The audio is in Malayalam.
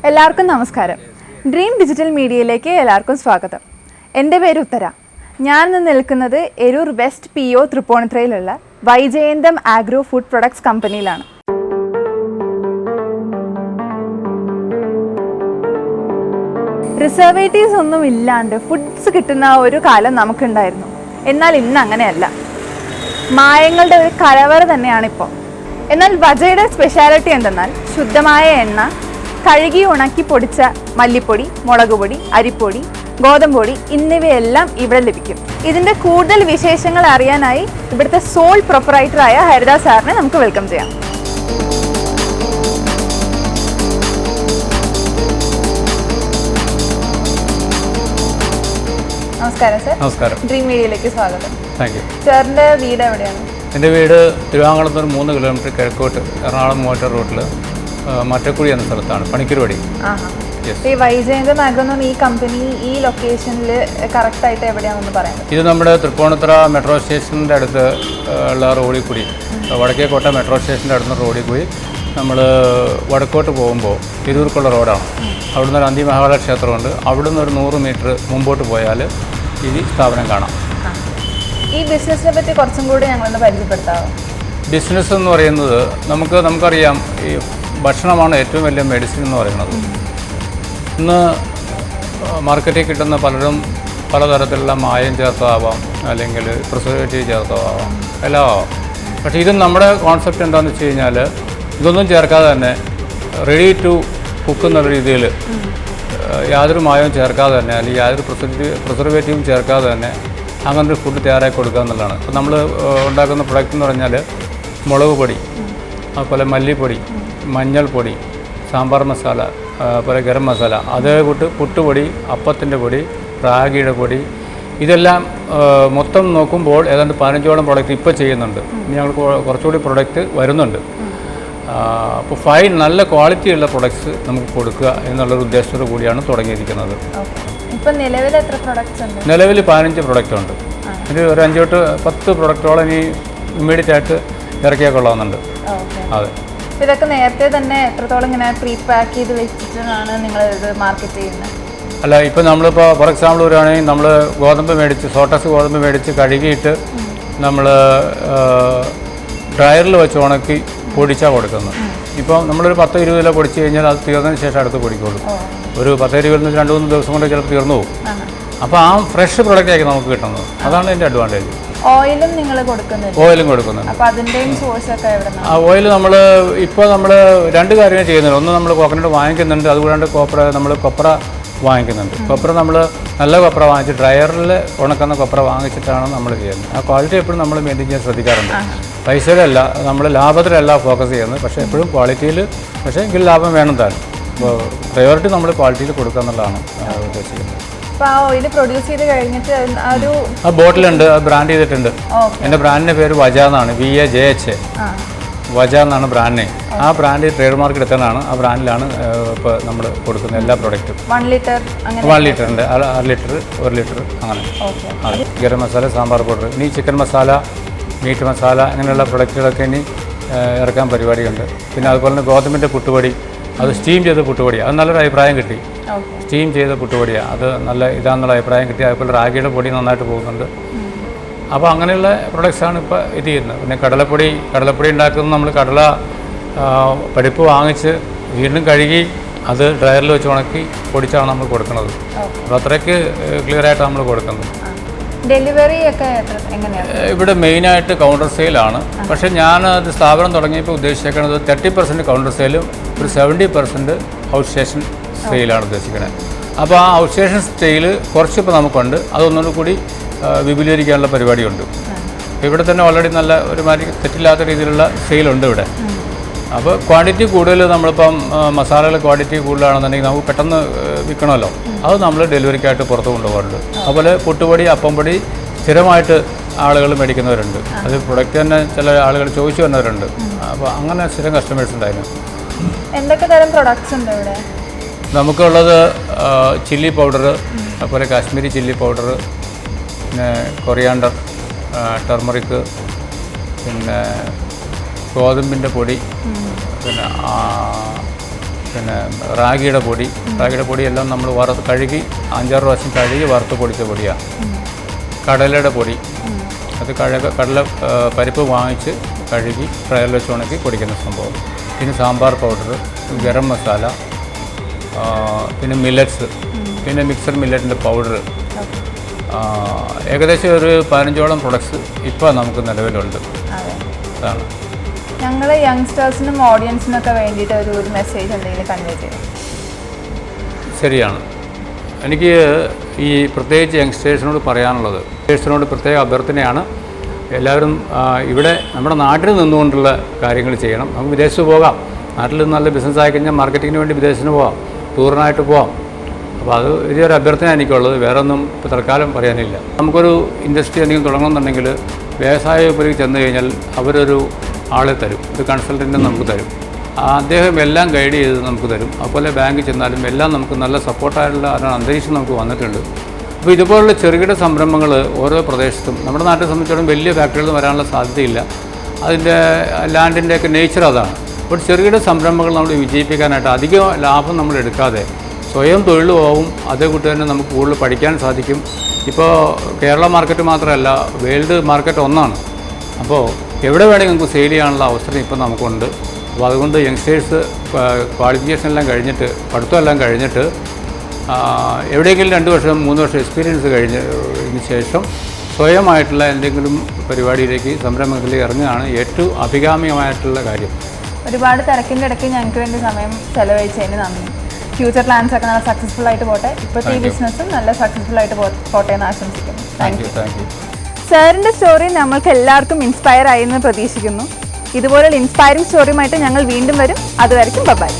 എല്ലാവർക്കും നമസ്കാരം. ഡ്രീം ഡിജിറ്റൽ മീഡിയയിലേക്ക് എല്ലാവർക്കും സ്വാഗതം. എൻ്റെ പേര് ഉത്തര. ഞാൻ നിൽക്കുന്നത് എരൂർ വെസ്റ്റ് PO തൃപ്പൂണിത്തുറയിലുള്ള വൈജയന്തം ആഗ്രോ ഫുഡ് പ്രൊഡക്ട്സ് കമ്പനിയിലാണ്. റിസർവേറ്റീവ്സ് ഒന്നും ഇല്ലാണ്ട് ഫുഡ്സ് കിട്ടുന്ന ഒരു കാലം നമുക്കുണ്ടായിരുന്നു. എന്നാൽ ഇന്ന് അങ്ങനെയല്ല. മായങ്ങളുടെ ഒരു കലവറ തന്നെയാണിപ്പോൾ. എന്നാൽ വജയുടെ സ്പെഷ്യാലിറ്റി എന്തെന്നാൽ ശുദ്ധമായ എണ്ണ, കഴുകി ഉണക്കി പൊടിച്ച മല്ലിപ്പൊടി, മുളക് പൊടി, അരിപ്പൊടി, ഗോതമ്പൊടി എന്നിവയെല്ലാം ഇവിടെ ലഭിക്കും. ഇതിൻ്റെ കൂടുതൽ വിശേഷങ്ങൾ അറിയാനായി ഇവിടുത്തെ സോൾ പ്രൊപ്പറൈറ്ററായ ഹരിദാസ് സാറിനെ നമുക്ക് വെൽക്കം ചെയ്യാം. നമസ്കാരം സർ. നമസ്കാരം. ഡ്രീം മീഡിയയിലേക്ക് സ്വാഗതം. Thank you. സാറിൻ്റെ വീട് എവിടെയാണ്? എൻ്റെ വീട് തിരുവാങ്കുളത്ത് നിന്ന് 3 കിലോമീറ്റർ കിഴക്കോട്ട് എറണാകുളം മോട്ടോർ റൂട്ടിൽ മറ്റക്കുഴി എന്ന സ്ഥലത്താണ്, പണിക്കരുപടി. ഈ വൈജയന്തം ആഗ്രോ എന്ന് പറഞ്ഞ ഈ കമ്പനി ഈ ലൊക്കേഷനിൽ കറക്റ്റായിട്ട് എവിടെയാണെന്ന് പറയാം. ഇത് നമ്മുടെ തൃപ്പൂണിത്തുറ മെട്രോ സ്റ്റേഷൻ്റെ അടുത്ത് ഉള്ള റോഡിൽ കൂടി, വടക്കേക്കോട്ട മെട്രോ സ്റ്റേഷൻ്റെ അടുത്ത റോഡിൽ കൂടി നമ്മൾ വടക്കോട്ട് പോകുമ്പോൾ തിരൂർക്കുള്ള റോഡാണ്. അവിടുന്ന് ഒരു അന്തിമഹാകാള ക്ഷേത്രമുണ്ട്. അവിടുന്ന് ഒരു 100 മീറ്റർ മുമ്പോട്ട് പോയാൽ ഈ സ്ഥാപനം കാണാം. ഈ ബിസിനസ്സിനെ പറ്റി കുറച്ചും കൂടി ഞങ്ങളൊന്ന് പരിചയപ്പെടുത്താമോ? ബിസിനസ് എന്ന് പറയുന്നത് നമുക്കറിയാം, ഈ ഭക്ഷണമാണ് ഏറ്റവും വലിയ മെഡിസിൻ എന്ന് പറയുന്നത്. ഇന്ന് മാർക്കറ്റിൽ കിട്ടുന്ന പലരും പലതരത്തിലുള്ള മായം ചേർത്തതാവാം, അല്ലെങ്കിൽ പ്രിസർവേറ്റീവ് ചേർത്തതാവാം, എല്ലാം ആവാം. പക്ഷേ ഇത് നമ്മുടെ കോൺസെപ്റ്റ് എന്താണെന്ന് വെച്ച് കഴിഞ്ഞാൽ ഇതൊന്നും ചേർക്കാതെ തന്നെ റെഡി ടു കുക്ക് എന്നുള്ള രീതിയിൽ യാതൊരു മായവും ചേർക്കാതെ തന്നെ, അല്ലെങ്കിൽ യാതൊരു പ്രിസർവേറ്റീവും ചേർക്കാതെ തന്നെ അങ്ങനൊരു ഫുഡ് തയ്യാറാക്കി കൊടുക്കുക എന്നുള്ളതാണ്. ഇപ്പോൾ നമ്മൾ ഉണ്ടാക്കുന്ന പ്രൊഡക്റ്റ് എന്ന് പറഞ്ഞാൽ മുളക് പൊടി, അതുപോലെ മല്ലിപ്പൊടി, മഞ്ഞൾപ്പൊടി, സാമ്പാർ മസാല, അതുപോലെ ഗരം മസാല, അതേ കൂട്ട് പുട്ടുപൊടി, അപ്പത്തിൻ്റെ പൊടി, റാഗിയുടെ പൊടി, ഇതെല്ലാം മൊത്തം നോക്കുമ്പോൾ ഏതാണ്ട് 15ഓളം പ്രൊഡക്റ്റ് ഇപ്പോൾ ചെയ്യുന്നുണ്ട്. ഇനി ഞങ്ങൾക്ക് കുറച്ചുകൂടി പ്രൊഡക്റ്റ് വരുന്നുണ്ട്. അപ്പോൾ നല്ല ക്വാളിറ്റിയുള്ള പ്രൊഡക്ട്സ് നമുക്ക് കൊടുക്കുക എന്നുള്ളൊരു ഉദ്ദേശത്തോടു കൂടിയാണ് തുടങ്ങിയിരിക്കുന്നത്. ഇപ്പം നിലവിൽ എത്ര പ്രൊഡക്ട്സ് ഉണ്ട്? നിലവിൽ 15 പ്രൊഡക്റ്റ് ഉണ്ട്. ഒരു 5 തൊട്ട് 10 പ്രൊഡക്റ്റോളം ഇനി ഇമ്മീഡിയറ്റ് ആയിട്ട് ഇറക്കിയാൽ കൊള്ളാവുന്നുണ്ട്. അതെ. ഇതൊക്കെ നേരത്തെ തന്നെ എത്രത്തോളം ഇങ്ങനെ പ്രീ പാക്ക് ചെയ്ത് വെച്ചിട്ടാണ് നിങ്ങൾ ഇത് മാർക്കറ്റ് ചെയ്യുന്നത്? അല്ല, ഇപ്പോൾ നമ്മളിപ്പോൾ ഫോർ എക്സാമ്പിൾ പറയുകയാണെങ്കിൽ നമ്മൾ ഗോതമ്പ് മേടിച്ച്, സോട്ടസ് ഗോതമ്പ് മേടിച്ച് കഴുകിയിട്ട് നമ്മൾ ഡ്രയറിൽ വെച്ച് ഉണക്കി പൊടിച്ചാണ് കൊടുക്കുന്നത്. ഇപ്പോൾ നമ്മളൊരു 10-20 കിലോ പൊടിച്ച് കഴിഞ്ഞാൽ അത് തീർന്നതിന് ശേഷം അടുത്ത് പൊടിക്കുള്ളൂ. ഒരു 10-20 2-3 ദിവസം കൊണ്ട് ചിലപ്പോൾ തീർന്നു പോകും. അപ്പോൾ ആ ഫ്രഷ് പ്രൊഡക്റ്റ് ആയിരിക്കും നമുക്ക് കിട്ടുന്നത്. അതാണ് എൻ്റെ അഡ്വാൻറ്റേജ്. ഓയിലും നിങ്ങൾ കൊടുക്കുന്നുണ്ട്? ഓയിലും കൊടുക്കുന്നുണ്ട്. അപ്പോൾ അതിൻ്റെയും സോഴ്സൊക്കെ എവിടെയാണ്? ആ ഓയിൽ നമ്മൾ 2 കാര്യങ്ങൾ ചെയ്യുന്നുണ്ട്. ഒന്ന്, നമ്മൾ കോക്കനട്ട് വാങ്ങിക്കുന്നുണ്ട്. അതുകൂടാണ്ട് നമ്മൾ കൊപ്ര വാങ്ങിക്കുന്നുണ്ട്. കൊപ്ര നമ്മൾ നല്ല കൊപ്ര വാങ്ങിച്ച് ഡ്രയറിൽ ഉണക്കുന്ന കൊപ്ര വാങ്ങിച്ചിട്ടാണ് നമ്മൾ ചെയ്യുന്നത്. ആ ക്വാളിറ്റി എപ്പോഴും നമ്മൾ മെയിൻറ്റെയിൻ ചെയ്യാൻ ശ്രദ്ധിക്കാറുണ്ട്. പൈസയിലല്ല, നമ്മൾ ലാഭത്തിലല്ല ഫോക്കസ് ചെയ്യുന്നത്, പക്ഷേ എപ്പോഴും ക്വാളിറ്റിയിൽ, പക്ഷേ എങ്കിൽ ലാഭം വേണം താനും. അപ്പോൾ പ്രയോറിറ്റി നമ്മൾ ക്വാളിറ്റിയിൽ കൊടുക്കുക എന്നുള്ളതാണ് ഉദ്ദേശിക്കുന്നത്. അപ്പോൾ ആ ഓയിൽ പ്രൊഡ്യൂസ് ചെയ്ത് കഴിഞ്ഞിട്ട് ആ ബോട്ടിലുണ്ട്, അത് ബ്രാൻഡ് ചെയ്തിട്ടുണ്ട്. എൻ്റെ ബ്രാൻഡിൻ്റെ പേര് വജ എന്നാണ്, VAJH, വജ എന്നാണ് ബ്രാൻഡ് നെയിം. ആ ബ്രാൻഡ് ട്രേഡ് മാർക്ക് എടുത്തതാണ്. ആ ബ്രാൻഡിലാണ് ഇപ്പോൾ നമ്മൾ കൊടുക്കുന്ന എല്ലാ പ്രൊഡക്റ്റും. 1 ലിറ്റർ 1 ലിറ്ററിൻ്റെ 1/2 ലിറ്റർ 1 ലിറ്റർ അങ്ങനെ. അതെ. ഗരം മസാല, സാമ്പാർ പൗഡർ, ഇനി ചിക്കൻ മസാല, മീറ്റ് മസാല, അങ്ങനെയുള്ള പ്രൊഡക്റ്റുകളൊക്കെ ഇനി ഇറക്കാൻ പരിപാടിയുണ്ട്. പിന്നെ അതുപോലെ തന്നെ ഗോതമ്പിൻ്റെ പുട്ടുപൊടി, അത് സ്റ്റീം ചെയ്ത പുട്ടുപൊടിയാണ്. അത് നല്ലൊരു അഭിപ്രായം കിട്ടി. സ്റ്റീം ചെയ്ത പുട്ടുപൊടിയാണ്, അത് നല്ല ഇതാണെന്നുള്ള അഭിപ്രായം കിട്ടി. അതുപോലെ റാഗിയുടെ പൊടി നന്നായിട്ട് പോകുന്നുണ്ട്. അപ്പോൾ അങ്ങനെയുള്ള പ്രൊഡക്ട്സാണ് ഇപ്പോൾ ഇത് ചെയ്യുന്നത്. പിന്നെ കടലപ്പൊടി ഉണ്ടാക്കുന്നത് നമ്മൾ പരിപ്പ് വാങ്ങിച്ച് വീണ്ടും കഴുകി അത് ഡ്രയറിൽ വെച്ച് ഉണക്കി പൊടിച്ചാണ് നമ്മൾ കൊടുക്കുന്നത്. അപ്പോൾ അത്രയ്ക്ക് ക്ലിയറായിട്ട് നമ്മൾ കൊടുക്കുന്നത്. ഡെലിവറി ഒക്കെ എങ്ങനെയാണ്? ഇവിടെ മെയിനായിട്ട് കൗണ്ടർ സെയിലാണ്. പക്ഷേ ഞാൻ അത് സ്ഥാപനം തുടങ്ങിയപ്പോൾ ഉദ്ദേശിക്കുന്നത് 30% കൗണ്ടർ സെയിലും ഒരു 70% ഔട്ട് സ്റ്റേഷൻ സെയിലാണ് ഉദ്ദേശിക്കുന്നത്. അപ്പോൾ ആ ഔട്ട് സ്റ്റേഷൻ സെയിൽ കുറച്ചിപ്പോൾ നമുക്കുണ്ട്. അതൊന്നുകൂടി കൂടി വിപുലീകരിക്കാനുള്ള പരിപാടിയുണ്ട്. ഇവിടെ തന്നെ ഓൾറെഡി നല്ല ഒരുമാതിരി തെറ്റില്ലാത്ത രീതിയിലുള്ള സെയിലുണ്ട് ഇവിടെ. അപ്പോൾ ക്വാണ്ടിറ്റി കൂടുതൽ, നമ്മളിപ്പം മസാലകൾ ക്വാണ്ടിറ്റി കൂടുതലാണെന്നുണ്ടെങ്കിൽ നമുക്ക് പെട്ടെന്ന് വിൽക്കണമല്ലോ, അത് നമ്മൾ ഡെലിവറിക്കായിട്ട് പുറത്ത് കൊണ്ടുപോകാറുണ്ട്. അതുപോലെ പുട്ടുപൊടി, അപ്പംപൊടി സ്ഥിരമായിട്ട് ആളുകൾ മേടിക്കുന്നവരുണ്ട്. അത് പ്രൊഡക്റ്റ് തന്നെ ചില ആളുകൾ ചോദിച്ചു വന്നവരുണ്ട്. അപ്പോൾ അങ്ങനെ സ്ഥിരം കസ്റ്റമേഴ്സ് ഉണ്ടായിരുന്നു. എന്തൊക്കെ തരം പ്രൊഡക്ട്സ് ഉണ്ട് ഇവിടെ? നമുക്കുള്ളത് ചില്ലി പൗഡർ, അതുപോലെ കാശ്മീരി ചില്ലി പൗഡർ, പിന്നെ കൊറിയാണ്ടർ, ടർമറിക്, പിന്നെ ഗോതമ്പിൻ്റെ പൊടി, പിന്നെ പിന്നെ റാഗിയുടെ പൊടി എല്ലാം നമ്മൾ കഴുകി 5-6 പ്രാവശ്യം കഴുകി വറുത്ത് പൊടിച്ച പൊടിയാണ്. കടലയുടെ പൊടി, അത് കടല പരിപ്പ് വാങ്ങിച്ച് കഴുകി ഫ്രയറിൽ വെച്ച് ഉണക്കി പൊടിക്കുന്ന സംഭവം. പിന്നെ സാമ്പാർ പൗഡർ, ഗരം മസാല, പിന്നെ മില്ലറ്റ്സ്, പിന്നെ മിക്സഡ് മില്ലറ്റിൻ്റെ പൗഡർ. ഏകദേശം ഒരു 15ഓളം പ്രൊഡക്ട്സ് ഇപ്പോൾ നമുക്ക് നിലവിലുണ്ട്. അതാണ് ഞങ്ങൾ യങ്സ്റ്റേഴ്സിനും ഓഡിയൻസിനൊക്കെ വേണ്ടിയിട്ട് ഒരു മെസ്സേജ് എന്തെങ്കിലും കൺവേ ചെയ്യും. ശരിയാണ്. എനിക്ക് ഈ പ്രത്യേകിച്ച് യങ്സ്റ്റേഴ്സിനോട് പറയാനുള്ളത്, യങ്സ്റ്റേഴ്സിനോട് പ്രത്യേക അഭ്യർത്ഥനയാണ്. എല്ലാവരും ഇവിടെ നമ്മുടെ നാട്ടിൽ നിന്നുകൊണ്ടുള്ള കാര്യങ്ങൾ ചെയ്യണം. നമുക്ക് വിദേശത്ത് പോകാം, നാട്ടിൽ നിന്ന് നല്ല ബിസിനസ് ആയി കഴിഞ്ഞാൽ മാർക്കറ്റിങ്ങിന് വേണ്ടി വിദേശത്തിന് പോകാം, ടൂറിനായിട്ട് പോകാം. അപ്പോൾ അത് വലിയൊരു അഭ്യർത്ഥന എനിക്കുള്ളത്, വേറെ ഒന്നും ഇപ്പോൾ തൽക്കാലം പറയാനില്ല. നമുക്കൊരു ഇൻഡസ്ട്രി എന്തെങ്കിലും തുടങ്ങണമെന്നുണ്ടെങ്കിൽ വ്യവസായ വിപണിയിൽ ചെന്ന് കഴിഞ്ഞാൽ അവരൊരു ആളെ തരും, ഒരു കൺസൾട്ടൻറ്റ് നമുക്ക് തരും. അദ്ദേഹം എല്ലാം ഗൈഡ് ചെയ്ത് നമുക്ക് തരും. അതുപോലെ ബാങ്കിൽ ചെന്നാലും എല്ലാം നമുക്ക് നല്ല സപ്പോർട്ടായിട്ടുള്ള അന്തരീക്ഷം നമുക്ക് വന്നിട്ടുണ്ട്. അപ്പോൾ ഇതുപോലുള്ള ചെറുകിട സംരംഭങ്ങൾ ഓരോ പ്രദേശത്തും, നമ്മുടെ നാട്ടിൽ സംബന്ധിച്ചിടത്തോളം വലിയ ഫാക്ടറികൾ വരാനുള്ള സാധ്യതയില്ല. അതിൻ്റെ ലാൻഡിൻ്റെയൊക്കെ നേച്ചർ അതാണ്. അപ്പോൾ ചെറുകിട സംരംഭങ്ങൾ നമ്മൾ വിജയിപ്പിക്കാനായിട്ട് അധികം ലാഭം നമ്മൾ എടുക്കാതെ സ്വയം തൊഴിൽ പോവും, അതേ കൂട്ടി തന്നെ നമുക്ക് കൂടുതൽ പഠിക്കാൻ സാധിക്കും. ഇപ്പോൾ കേരള മാർക്കറ്റ് മാത്രമല്ല, വേൾഡ് മാർക്കറ്റ് ഒന്നാണ്. അപ്പോൾ എവിടെ വേണമെങ്കിൽ നമുക്ക് സെയിൽ ചെയ്യാനുള്ള അവസരം ഇപ്പോൾ നമുക്കുണ്ട്. അപ്പോൾ അതുകൊണ്ട് യങ്സ്റ്റേഴ്സ് ക്വാളിഫിക്കേഷൻ എല്ലാം കഴിഞ്ഞിട്ട്, പഠിത്തമെല്ലാം കഴിഞ്ഞിട്ട് എവിടെയെങ്കിലും 2 വർഷം 3 വർഷം എക്സ്പീരിയൻസ് കഴിഞ്ഞതിന് ശേഷം സ്വയമായിട്ടുള്ള എന്തെങ്കിലും പരിപാടിയിലേക്ക്, സംരംഭത്തിലേക്ക് ഇറങ്ങുകയാണ് ഏറ്റവും അഭികാമ്യമായിട്ടുള്ള കാര്യം. ഒരുപാട് തിരക്കിൻ്റെ ഇടയ്ക്ക് ഞങ്ങൾക്ക് വേണ്ടി സമയം ചെലവഴിച്ചതിന് നന്ദി. ഫ്യൂച്ചർ പ്ലാൻസ് ഒക്കെ നല്ല സക്സസ്ഫുൾ ആയിട്ട് പോട്ടെ. ഇപ്പോഴത്തെ ഈ ബിസിനസ്സും നല്ല സക്സസ്ഫുൾ ആയിട്ട് പോട്ടെ എന്ന് ആശംസിക്കുന്നു. Thank you. സാറിൻ്റെ സ്റ്റോറി നമ്മൾക്ക് എല്ലാവർക്കും ഇൻസ്പയർ ആയി എന്ന് പ്രതീക്ഷിക്കുന്നു. ഇതുപോലുള്ള ഇൻസ്പയറിംഗ് സ്റ്റോറിയുമായിട്ട് ഞങ്ങൾ വീണ്ടും വരും. അതുവരെയ്ക്കും ബൈ.